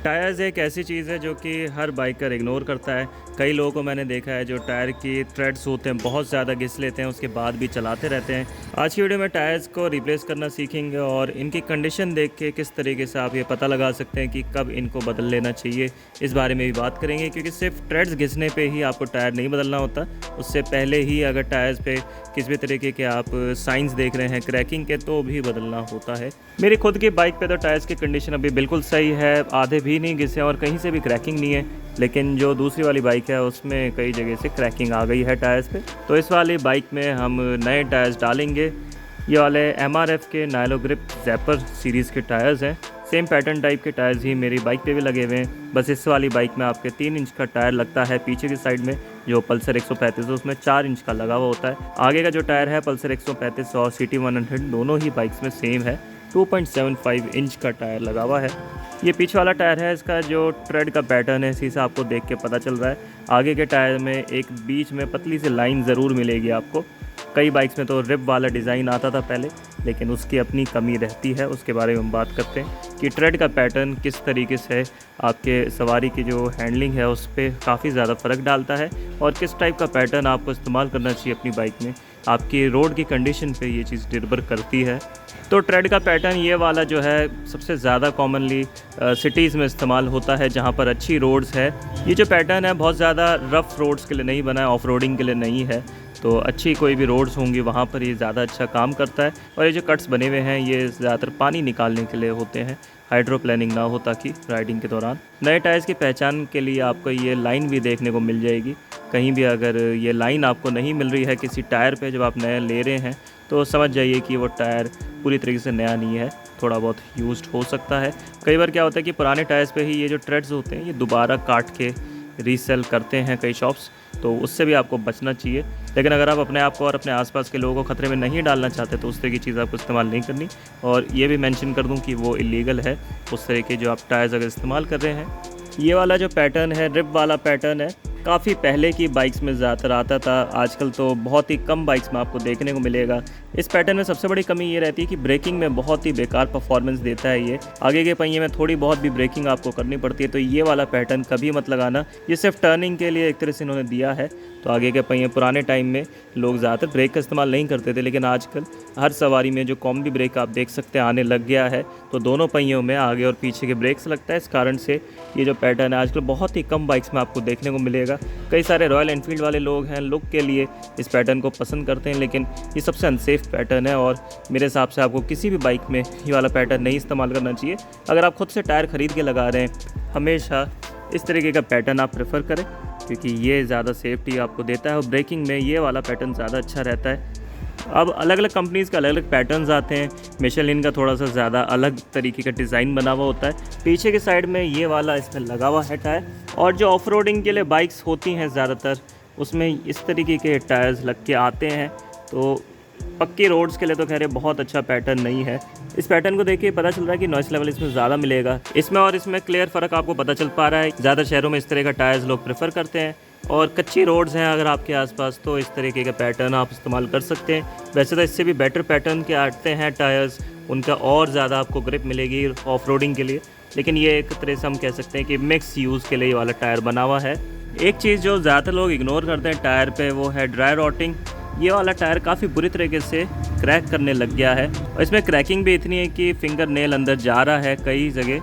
Tyres एक ऐसी चीज़ है जो कि हर बाइकर इग्नोर करता है। कई लोगों को मैंने देखा है जो टायर की थ्रेड्स होते हैं बहुत ज़्यादा घिस लेते हैं, उसके बाद भी चलाते रहते हैं। आज की वीडियो में टायर्स को रिप्लेस करना सीखेंगे और इनकी कंडीशन देख के किस तरीके से आप ये पता लगा सकते हैं कि कब इनको बदल लेना चाहिए, इस बारे में भी बात करेंगे। क्योंकि सिर्फ थ्रेड्स घिसने पे ही आपको टायर नहीं बदलना होता, उससे पहले ही अगर टायर्स पे किसी भी तरीके के आप साइंस देख रहे हैं क्रैकिंग के, तो भी बदलना होता है। मेरी खुद की बाइक पे तो टायर्स की कंडीशन अभी बिल्कुल सही है, आधे भी नहीं घिसे और कहीं से भी क्रैकिंग नहीं है। लेकिन जो दूसरी वाली बाइक है उसमें कई जगह से क्रैकिंग आ गई है टायर्स पे। तो इस वाली बाइक में हम नए टायर्स डालेंगे। ये वाले MRF के नाइलो ग्रिप जैपर सीरीज़ के टायर्स हैं। सेम पैटर्न टाइप के टायर्स ही मेरी बाइक पे भी लगे हुए हैं। बस इस वाली बाइक में आपके 3 इंच का टायर लगता है पीछे की साइड में, जो पल्सर 135 है उसमें 4 इंच का लगा हुआ होता है। आगे का जो टायर है पल्सर 135 और CT 100 दोनों ही बाइक्स में सेम है, 2.75 इंच का टायर लगा हुआ है। ये पीछे वाला टायर है, इसका जो ट्रेड का पैटर्न है इसी से आपको देख के पता चल रहा है। आगे के टायर में एक बीच में पतली सी लाइन ज़रूर मिलेगी आपको। कई बाइक्स में तो रिब वाला डिज़ाइन आता था पहले, लेकिन उसकी अपनी कमी रहती है, उसके बारे में हम बात करते हैं कि ट्रेड का पैटर्न किस तरीके से आपके सवारी की जो हैंडलिंग है उस पर काफ़ी ज़्यादा फ़र्क डालता है और किस टाइप का पैटर्न आपको इस्तेमाल करना चाहिए अपनी बाइक में। आपकी रोड की कंडीशन पे ये चीज़ निर्भर करती है। तो ट्रेड का पैटर्न ये वाला जो है सबसे ज़्यादा कॉमनली सिटीज़ में इस्तेमाल होता है जहाँ पर अच्छी रोड्स है। ये जो पैटर्न है बहुत ज़्यादा रफ़ रोड्स के लिए नहीं बना है, ऑफ रोडिंग के लिए नहीं है। तो अच्छी कोई भी रोड्स होंगी वहाँ पर ये ज़्यादा अच्छा काम करता है। और ये जो कट्स बने हुए हैं ये ज़्यादातर पानी निकालने के लिए होते हैं, हाइड्रोप्लेनिंग ना हो ताकि राइडिंग के दौरान। नए टायर्स की पहचान के लिए आपको ये लाइन भी देखने को मिल जाएगी। कहीं भी अगर ये लाइन आपको नहीं मिल रही है किसी टायर पे जब आप नया ले रहे हैं, तो समझ जाइए कि वो टायर पूरी तरीके से नया नहीं है, थोड़ा बहुत यूज्ड हो सकता है। कई बार क्या होता है कि पुराने टायर्स पे ही ये जो ट्रेड्स होते हैं ये दोबारा काट के रीसेल करते हैं कई शॉप्स, तो उससे भी आपको बचना चाहिए। लेकिन अगर आप अपने आप को और अपने आसपास के लोगों को ख़तरे में नहीं डालना चाहते तो उस तरह की चीज़ आपको इस्तेमाल नहीं करनी। और ये भी मेंशन कर दूं कि वो इलीगल है उस तरह के जो आप टायर्स अगर इस्तेमाल कर रहे हैं। ये वाला जो पैटर्न है रिब वाला पैटर्न है, काफ़ी पहले की बाइक्स में ज़्यादातर आता था, आजकल तो बहुत ही कम बाइक्स में आपको देखने को मिलेगा। इस पैटर्न में सबसे बड़ी कमी ये रहती है कि ब्रेकिंग में बहुत ही बेकार परफॉर्मेंस देता है ये। आगे के पहिए में थोड़ी बहुत भी ब्रेकिंग आपको करनी पड़ती है, तो ये वाला पैटर्न कभी मत लगाना। ये सिर्फ टर्निंग के लिए एक तरह से इन्होंने दिया है। तो आगे के पहिए पुराने टाइम में लोग ज़्यादातर ब्रेक का इस्तेमाल नहीं करते थे, लेकिन आजकल हर सवारी में जो कॉम्बी ब्रेक आप देख सकते हैं आने लग गया है। तो दोनों पहियों में आगे और पीछे के ब्रेक्स लगता है। इस कारण से ये जो पैटर्न है आजकल बहुत ही कम बाइक्स में आपको देखने को मिलेगा। कई सारे रॉयल एनफील्ड वाले लोग हैं, लुक के लिए इस पैटर्न को पसंद करते हैं, लेकिन ये सबसे अनसेफ पैटर्न है और मेरे हिसाब से आपको किसी भी बाइक में ये वाला पैटर्न नहीं इस्तेमाल करना चाहिए। अगर आप खुद से टायर ख़रीद के लगा रहे हैं, हमेशा इस तरीके का पैटर्न आप प्रेफर करें, क्योंकि ये ज़्यादा सेफ्टी आपको देता है और ब्रेकिंग में ये वाला पैटर्न ज़्यादा अच्छा रहता है। अब अलग अलग कंपनीज़ के अलग अलग पैटर्न्स आते हैं। मिशेलिन का थोड़ा सा ज़्यादा अलग तरीके का डिज़ाइन बना हुआ होता है। पीछे की साइड में ये वाला इसमें लगा हुआ है टायर। और जो ऑफ रोडिंग के लिए बाइक्स होती हैं ज़्यादातर, उसमें इस तरीके के टायर्स लग के आते हैं। तो पक्की रोड्स के लिए तो खैर बहुत अच्छा पैटर्न नहीं है। इस पैटर्न को देखिए पता चल रहा है कि नॉइस लेवल इसमें ज़्यादा मिलेगा। इसमें और इसमें क्लियर फ़र्क आपको पता चल पा रहा है। ज़्यादा शहरों में इस तरह का टायर्स लोग प्रेफर करते हैं और कच्ची रोड्स हैं अगर आपके आसपास, तो इस तरीके का पैटर्न आप इस्तेमाल कर सकते हैं। वैसे तो इससे भी बेटर पैटर्न के आते हैं टायर्स, उनका और ज़्यादा आपको ग्रिप मिलेगी ऑफ रोडिंग के लिए, लेकिन ये एक तरह से हम कह सकते हैं कि मिक्स यूज़ के लिए वाला टायर बना हुआ है। एक चीज़ जो ज़्यादातर लोग इग्नोर करते हैं टायर पे वो है ड्राई रॉटिंग। ये वाला टायर काफ़ी बुरी तरीके से क्रैक करने लग गया है और इसमें क्रैकिंग भी इतनी है कि फिंगर नेल अंदर जा रहा है। कई जगह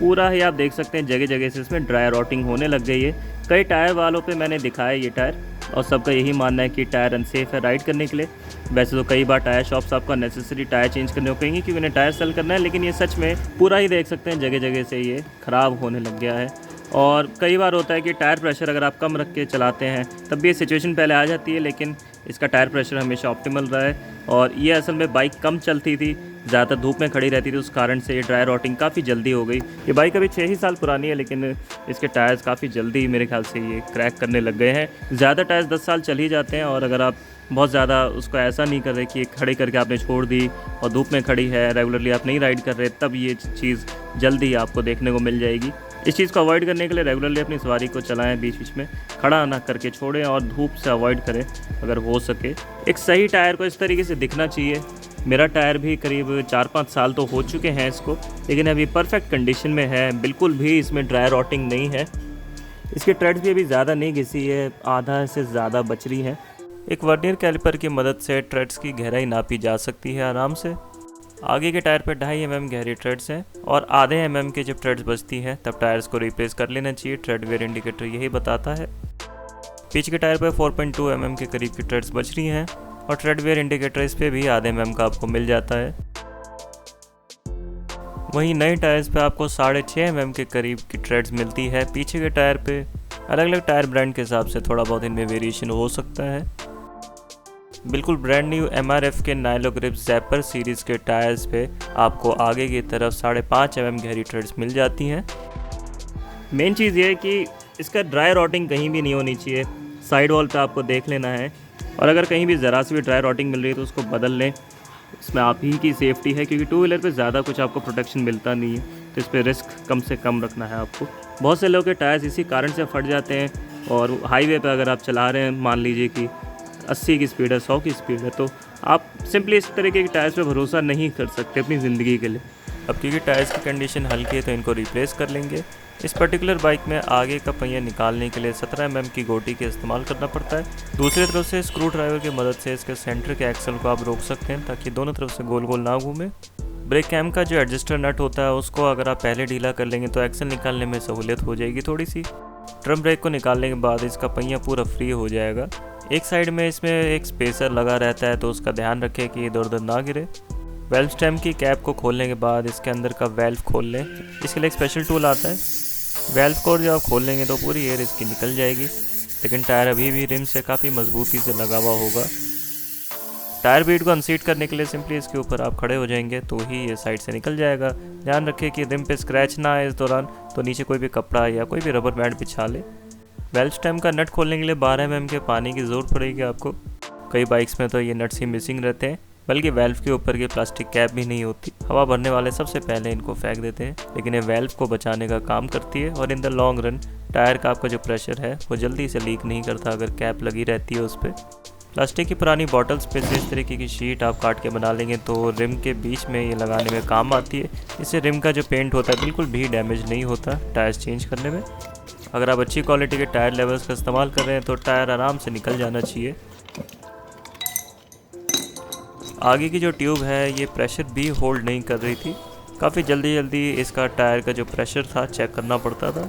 पूरा ही आप देख सकते हैं जगह जगह से इसमें ड्राई रॉटिंग होने लग गई है। कई टायर वालों पे मैंने दिखाया ये टायर और सबका यही मानना है कि टायर अनसेफ है राइड करने के लिए। वैसे तो कई बार टायर शॉप्स आपका नेसेसरी टायर चेंज करने को कहेंगे क्योंकि उन्हें टायर सेल करना है, लेकिन ये सच में पूरा ही देख सकते हैं जगह जगह से ये ख़राब होने लग गया है। और कई बार होता है कि टायर प्रेशर अगर आप कम रख के चलाते हैं तब भी ये सिचुएशन पहले आ जाती है, लेकिन इसका टायर प्रेशर हमेशा ऑप्टिमल रहा है। और ये असल में बाइक कम चलती थी, ज़्यादा धूप में खड़ी रहती थी, उस कारण से ये ड्राई रॉटिंग काफ़ी जल्दी हो गई। ये बाइक अभी 6 ही साल पुरानी है, लेकिन इसके टायर्स काफ़ी जल्दी मेरे ख्याल से ये क्रैक करने लग गए हैं। ज़्यादा टायर्स 10 साल चल ही जाते हैं और अगर आप बहुत ज़्यादा उसको ऐसा नहीं कर रहे कि खड़ी करके आपने छोड़ दी और धूप में खड़ी है, रेगुलरली आप नहीं राइड कर रहे, तब ये चीज़ जल्दी आपको देखने को मिल जाएगी। इस चीज़ को अवॉइड करने के लिए रेगुलरली अपनी सवारी को चलाएं, बीच बीच में खड़ा ना करके छोड़ें और धूप से अवॉइड करें अगर हो सके। एक सही टायर को इस तरीके से दिखना चाहिए मेरा टायर भी करीब 4-5 साल तो हो चुके हैं इसको, लेकिन अभी परफेक्ट कंडीशन में है, बिल्कुल भी इसमें ड्राई रॉटिंग नहीं है। इसकी ट्रेड्स भी अभी ज़्यादा नहीं घिसी है, आधा से ज़्यादा बच रही हैं। एक वर्नियर कैलिपर की मदद से ट्रेड्स की गहराई नापी जा सकती है आराम से। आगे के टायर पर 2.5 mm गहरी ट्रेड्स हैं और आधे mm के जब ट्रेड्स बचती हैं तब टायर्स को रिप्लेस कर लेना चाहिए। ट्रेड वेयर इंडिकेटर यही बताता है। पीछे के टायर पर 4.2 mm के करीब की ट्रेड्स बच रही हैं और ट्रेड वेयर इंडिकेटर इस पर भी आधे mm का आपको मिल जाता है। वहीं नए टायर्स पे आपको 6.5 mm के करीब की ट्रेड्स मिलती है। पीछे के टायर पे अलग अलग टायर ब्रांड के हिसाब से थोड़ा बहुत इनमें वेरिएशन हो सकता है। बिल्कुल ब्रांड न्यू MRF के नाइलो ग्रिप जैपर सीरीज़ के टायर्स पे आपको आगे की तरफ 5.5 mm गहरी ट्रेड्स मिल जाती हैं। मेन चीज़ ये है कि इसका ड्राई रॉटिंग कहीं भी नहीं होनी चाहिए। साइड वॉल पे आपको देख लेना है और अगर कहीं भी ज़रा सी भी ड्राई रॉटिंग मिल रही है तो उसको बदल लें। इसमें आप ही की सेफ्टी है, क्योंकि टू व्हीलर पे ज़्यादा कुछ आपको प्रोटेक्शन मिलता नहीं है, तो इस पर रिस्क कम से कम रखना है आपको। बहुत से लोगों के टायर्स इसी कारण से फट जाते हैं और हाईवे पे अगर आप चला रहे हैं, मान लीजिए कि 80 की स्पीड है, 100 की स्पीड है, तो आप सिंपली इस तरीके के टायर्स पे भरोसा नहीं कर सकते अपनी ज़िंदगी के लिए। अब क्योंकि टायर्स की कंडीशन हल्की है तो इनको रिप्लेस कर लेंगे। इस पर्टिकुलर बाइक में आगे का पहिया निकालने के लिए 17 mm की गोटी का इस्तेमाल करना पड़ता है। दूसरी तरफ से स्क्रू ड्राइवर की मदद से इसके सेंटर के एक्सल को आप रोक सकते हैं ताकि दोनों तरफ से गोल गोल ना घूमे। ब्रेक कैम का जो एडजस्टर नट होता है उसको अगर आप पहले ढीला कर लेंगे तो एक्सल निकालने में सहूलियत हो जाएगी थोड़ी सी। ड्रम ब्रेक को निकालने के बाद इसका पहिया पूरा फ्री हो जाएगा। एक साइड में इसमें एक स्पेसर लगा रहता है तो उसका ध्यान रखें कि इधर उधर ना गिरे। वेल्व स्टेम की कैप को खोलने के बाद इसके अंदर का वेल्व खोल लें। इसके लिए एक स्पेशल टूल आता है। वेल्व को जब आप खोल लेंगे तो पूरी एयर इसकी निकल जाएगी, लेकिन टायर अभी भी रिम से काफ़ी मजबूती से लगा हुआ होगा। टायर बीट को अनसीट करने के लिए सिंपली इसके ऊपर आप खड़े हो जाएंगे तो ही ये साइड से निकल जाएगा। ध्यान रखें कि रिम पे स्क्रैच ना आए इस दौरान, तो नीचे कोई भी कपड़ा या कोई भी रबर बैंड बिछा ले। वेल्व स्टेम का नट खोलने के लिए 12 mm के पानी की ज़रूरत पड़ेगी आपको। कई बाइक्स में तो ये नट्स ही मिसिंग रहते हैं, बल्कि वेल्व के ऊपर की प्लास्टिक कैप भी नहीं होती। हवा भरने वाले सबसे पहले इनको फेंक देते हैं, लेकिन ये वेल्व को बचाने का काम करती है और in the long run tyre का आपका जो प्रेशर है वो जल्दी से लीक नहीं करता अगर कैप लगी रहती है उस पर। प्लास्टिक की पुरानी बॉटल्स पे से इस तरीके की शीट आप काट के बना लेंगे तो रिम के बीच में ये लगाने में काम आती है। इससे रिम का जो पेंट होता है बिल्कुल भी डैमेज नहीं होता टायर्स चेंज करने में। अगर आप अच्छी क्वालिटी के टायर लेवल्स का इस्तेमाल कर रहे हैं तो टायर आराम से निकल जाना चाहिए। आगे की जो ट्यूब है ये प्रेशर भी होल्ड नहीं कर रही थी। काफ़ी जल्दी इसका टायर का जो प्रेशर था चेक करना पड़ता था।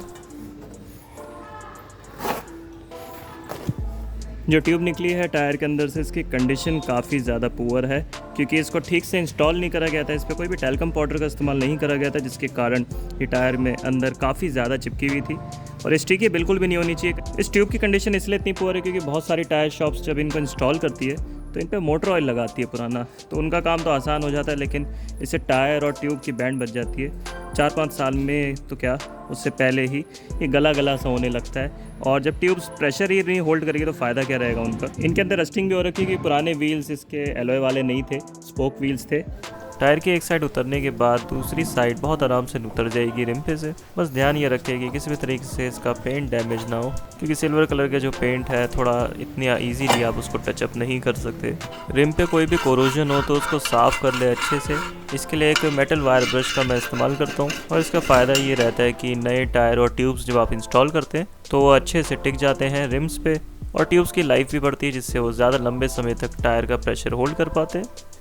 जो ट्यूब निकली है टायर के अंदर से, इसकी कंडीशन काफ़ी ज़्यादा पुअर है, क्योंकि इसको ठीक से इंस्टॉल नहीं करा गया था। इस पर कोई भी टैल्कम पाउडर का इस्तेमाल नहीं करा गया था, जिसके कारण ये टायर में अंदर काफ़ी ज़्यादा चिपकी हुई थी और स्टिकी बिल्कुल भी नहीं होनी चाहिए। इस ट्यूब की कंडीशन इसलिए इतनी पुअर है क्योंकि बहुत सारी टायर शॉप्स जब इनको इंस्टॉल करती है तो इन पर मोटर ऑयल लगाती है पुराना, तो उनका काम तो आसान हो जाता है, लेकिन इससे टायर और ट्यूब की बैंड बच जाती है। 4-5 साल में तो क्या, उससे पहले ही ये गला सा होने लगता है। और जब ट्यूब्स प्रेशर ही नहीं होल्ड करेगी तो फ़ायदा क्या रहेगा उनका। इनके अंदर रस्टिंग भी हो रखी है कि पुराने व्हील्स इसके एलॉय वाले नहीं थे, स्पोक व्हील्स थे। टायर की एक साइड उतरने के बाद दूसरी साइड बहुत आराम से उतर जाएगी रिम पे से। बस ध्यान ये रखें कि किसी भी तरीके से इसका पेंट डैमेज ना हो, क्योंकि सिल्वर कलर का जो पेंट है थोड़ा इतनी ईजीली आप उसको टचअप नहीं कर सकते। रिम पे कोई भी कोरोजन हो तो उसको साफ़ कर ले अच्छे से। इसके लिए एक मेटल वायर ब्रश का मैं इस्तेमाल करता हूँ और इसका फ़ायदा ये रहता है कि नए टायर और ट्यूब्स जब आप इंस्टॉल करते हैं तो वो अच्छे से टिक जाते हैं रिम्स पे और ट्यूब्स की लाइफ भी बढ़ती है, जिससे वो ज़्यादा लंबे समय तक टायर का प्रेशर होल्ड कर पाते हैं।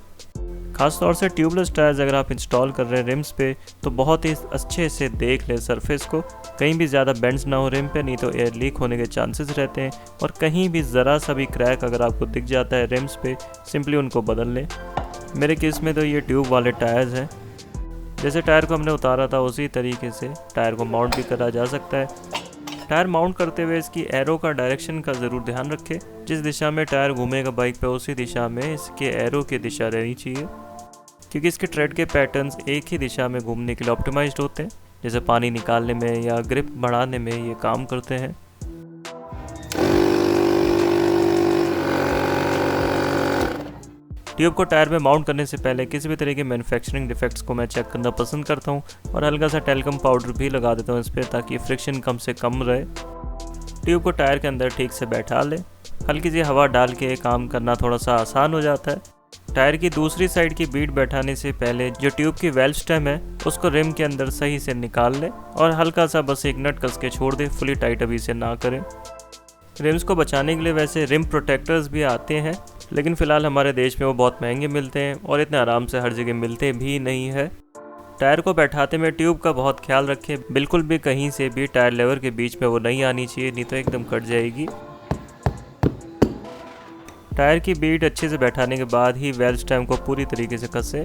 खासतौर से ट्यूबलेस टायर्स अगर आप इंस्टॉल कर रहे हैं रिम्स पे तो बहुत ही अच्छे से देख लें सरफेस को, कहीं भी ज़्यादा बेंड्स ना हो रिम पे, नहीं तो एयर लीक होने के चांसेस रहते हैं। और कहीं भी ज़रा सा भी क्रैक अगर आपको दिख जाता है रिम्स पे, सिंपली उनको बदल लें। मेरे केस में तो ये ट्यूब वाले टायर्स हैं। जैसे टायर को हमने उतारा था उसी तरीके से टायर को माउंट भी करा जा सकता है। टायर माउंट करते हुए इसकी एरो का डायरेक्शन का ज़रूर ध्यान रखें। जिस दिशा में टायर घूमेगा बाइक पे उसी दिशा में इसके एरो की दिशा रहनी चाहिए, क्योंकि इसके ट्रेड के पैटर्न्स एक ही दिशा में घूमने के लिए ऑप्टिमाइज्ड होते हैं। जैसे पानी निकालने में या ग्रिप बढ़ाने में ये काम करते हैं। ट्यूब को टायर में माउंट करने से पहले किसी भी तरह के मैन्युफैक्चरिंग डिफेक्ट्स को मैं चेक करना पसंद करता हूं और हल्का सा टैल्कम पाउडर भी लगा देता हूं इस पर, ताकि फ्रिक्शन कम से कम रहे। ट्यूब को टायर के अंदर ठीक से बैठा लें। हल्की सी हवा डाल के काम करना थोड़ा सा आसान हो जाता है। टायर की दूसरी साइड की बीट बैठाने से पहले जो ट्यूब की वेल्व स्टेम है उसको रिम के अंदर सही से निकाल ले और हल्का सा बस एक नट कस के छोड़ दे, फुली टाइट अभी से ना करें। रिम्स को बचाने के लिए वैसे रिम प्रोटेक्टर्स भी आते हैं, लेकिन फ़िलहाल हमारे देश में वो बहुत महंगे मिलते हैं और इतने आराम से हर जगह मिलते भी नहीं है। टायर को बैठाते में ट्यूब का बहुत ख्याल रखें, बिल्कुल भी कहीं से भी टायर लेवर के बीच में वो नहीं आनी चाहिए, नहीं तो एकदम कट जाएगी। टायर की बीट अच्छे से बैठाने के बाद ही वेल्व स्टेम को पूरी तरीके से कसें।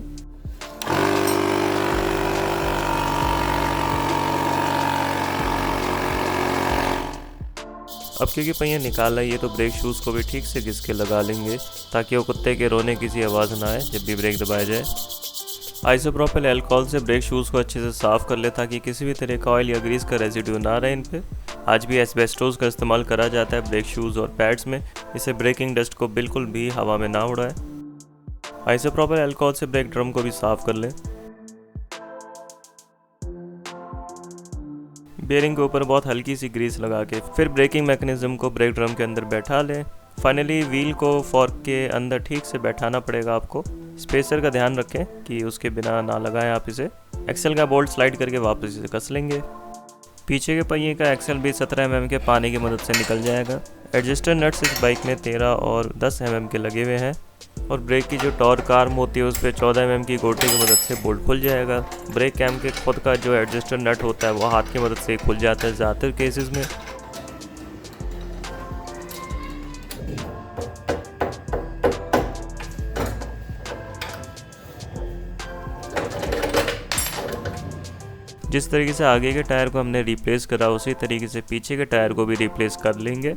अब क्योंकि पहिया निकाला है, ये तो ब्रेक शूज़ को भी ठीक से घिस के लगा लेंगे ताकि वो कुत्ते के रोने की सी आवाज़ ना आए जब भी ब्रेक दबाया जाए। आइसोप्रोपिल अल्कोहल से ब्रेक शूज़ को अच्छे से साफ़ कर ले ताकि किसी भी तरह का ऑयल या ग्रीस का रेजिड्यू ना रहे इन पे। आज भी एस्बेस्टोस का इस्तेमाल करा जाता है ब्रेक शूज़ और पैड्स में, इससे ब्रेकिंग डस्ट को बिल्कुल भी हवा में ना उड़ाए। आइसोप्रोपिल अल्कोहल से ब्रेक ड्रम को भी साफ़ कर लें। बेयरिंग के ऊपर बहुत हल्की सी ग्रीस लगा के फिर ब्रेकिंग मैकेनिज्म को ब्रेक ड्रम के अंदर बैठा लें। फाइनली व्हील को फॉर्क के अंदर ठीक से बैठाना पड़ेगा आपको। स्पेसर का ध्यान रखें कि उसके बिना ना लगाएं आप इसे। एक्सेल का बोल्ट स्लाइड करके वापस इसे कस लेंगे। पीछे के पहिए का एक्सेल भी 17 mm के पानी की मदद से निकल जाएगा। एडजस्टर नट्स इस बाइक में 13 और 10 mm के लगे हुए हैं और ब्रेक की जो टॉर्क आर्म होती है उस पर 14 mm की गोटी की मदद से बोल्ट खुल जाएगा। ब्रेक कैम के खुद का जो एडजस्टर नट होता है वो हाथ की मदद से खुल जाता है ज़्यादातर केसेस में। जिस तरीके से आगे के टायर को हमने रिप्लेस करा उसी तरीके से पीछे के टायर को भी रिप्लेस कर लेंगे,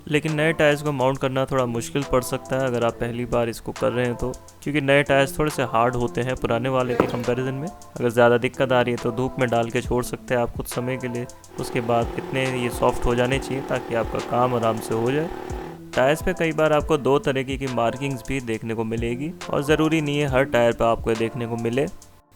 लेकिन नए टायर्स को माउंट करना थोड़ा मुश्किल पड़ सकता है अगर आप पहली बार इसको कर रहे हैं तो, क्योंकि नए टायर्स थोड़े से हार्ड होते हैं पुराने वाले के कंपैरिजन में। अगर ज़्यादा दिक्कत आ रही है तो धूप में डाल के छोड़ सकते हैं आप कुछ समय के लिए, उसके बाद इतने ये सॉफ्ट हो जाने चाहिए ताकि आपका काम आराम से हो जाए। टायर्स पे कई बार आपको 2 तरीके की मार्किंग्स भी देखने को मिलेगी और ज़रूरी नहीं है हर टायर पर आपको देखने को मिले।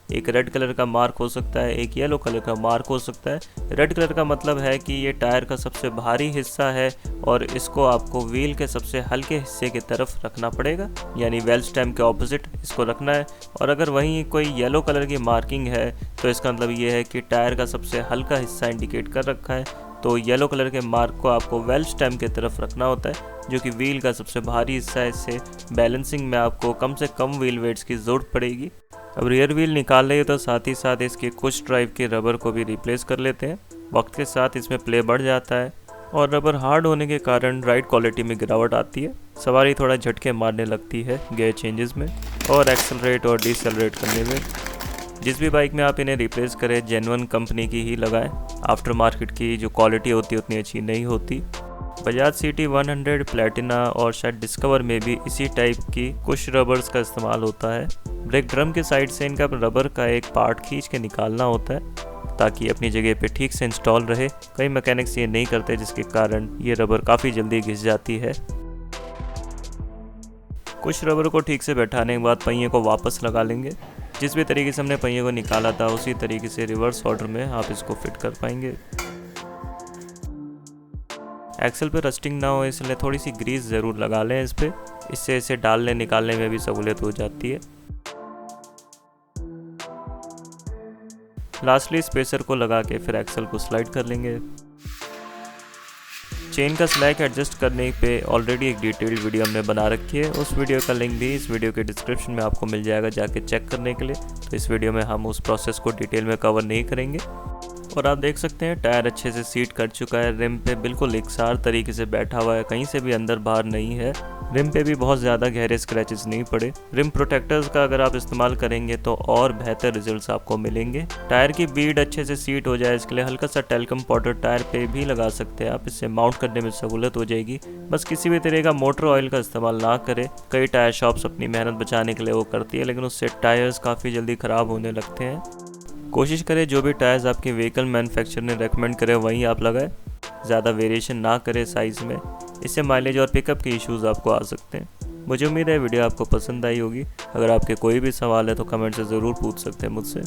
एक रेड कलर का मार्क हो सकता है, एक येलो कलर का मार्क हो सकता है। रेड कलर का मतलब है कि ये टायर का सबसे भारी हिस्सा है और इसको आपको व्हील के सबसे हल्के हिस्से की तरफ रखना पड़ेगा, यानी वेल्व स्टेम के ऑपोजिट इसको रखना है। और अगर वहीं कोई येलो कलर की मार्किंग है तो इसका मतलब ये है कि टायर का सबसे हल्का हिस्सा इंडिकेट कर रखा है, तो येलो कलर के मार्क को आपको वेल्व स्टेम की तरफ रखना होता है जो कि व्हील का सबसे भारी हिस्सा है। इससे बैलेंसिंग में आपको कम से कम व्हील वेट्स की ज़रूरत पड़ेगी। अब रियर व्हील निकाल रहे हो तो साथ ही साथ इसके कुछ ड्राइव के रबर को भी रिप्लेस कर लेते हैं। वक्त के साथ इसमें प्ले बढ़ जाता है और रबर हार्ड होने के कारण राइड क्वालिटी में गिरावट आती है। सवारी थोड़ा झटके मारने लगती है गियर चेंजेस में और एक्सेलरेट और डिसेलरेट करने में। जिस भी बाइक में आप इन्हें रिप्लेस करें जेन्युइन कंपनी की ही लगाएं। आफ्टर मार्केट की जो क्वालिटी होती है उतनी अच्छी नहीं होती। बजाज सिटी 100 प्लेटिना और शायद डिस्कवर में भी इसी टाइप की कुछ रबर्स का इस्तेमाल होता है। ब्रेक ड्रम के साइड से इनका रबर का एक पार्ट खींच के निकालना होता है ताकि अपनी जगह पे ठीक से इंस्टॉल रहे। कई मैकेनिक्स ये नहीं करते जिसके कारण ये रबर काफ़ी जल्दी घिस जाती है। कुछ रबर को ठीक से बैठाने के बाद पहिए को वापस लगा लेंगे। जिस भी तरीके से हमने पहिए को निकाला था उसी तरीके से रिवर्स ऑर्डर में आप इसको फिट कर पाएंगे। एक्सेल पे रस्टिंग ना हो इसलिए थोड़ी सी ग्रीस ज़रूर लगा लें इस पे, इससे इसे डालने निकालने में भी सहूलियत हो जाती है। लास्टली स्पेसर को लगा के फिर एक्सेल को स्लाइड कर लेंगे। चेन का स्लैक एडजस्ट करने पे ऑलरेडी एक डिटेल्ड वीडियो हमने बना रखी है, उस वीडियो का लिंक भी इस वीडियो के डिस्क्रिप्शन में आपको मिल जाएगा जाके चेक करने के लिए। तो इस वीडियो में हम उस प्रोसेस को डिटेल में कवर नहीं करेंगे। और आप देख सकते हैं टायर अच्छे से सीट कर चुका है, रिम पे बिल्कुल एकसार तरीके से बैठा हुआ है, कहीं से भी अंदर बाहर नहीं है। रिम पे भी बहुत ज़्यादा गहरे स्क्रैचेस नहीं पड़े। रिम प्रोटेक्टर्स का अगर आप इस्तेमाल करेंगे तो और बेहतर रिजल्ट्स आपको मिलेंगे। टायर की बीड अच्छे से सीट हो जाए इसके लिए हल्का सा टेल्कम पाउडर टायर पे भी लगा सकते हैं आप, इससे माउंट करने में सहूलत हो जाएगी। बस किसी भी तरह का मोटर ऑयल का इस्तेमाल ना करें। कई टायर शॉप्स अपनी मेहनत बचाने के लिए वो करती है, लेकिन उससे टायर्स काफ़ी जल्दी ख़राब होने लगते हैं। कोशिश करें जो भी टायर्स आपके व्हीकल मैन्युफैक्चरर ने रेकमेंड करे वहीं आप लगाएं। ज़्यादा वेरिएशन ना करें साइज़ में, इससे माइलेज और पिकअप के इश्यूज़ आपको आ सकते हैं। मुझे उम्मीद है वीडियो आपको पसंद आई होगी। अगर आपके कोई भी सवाल है तो कमेंट से ज़रूर पूछ सकते हैं मुझसे।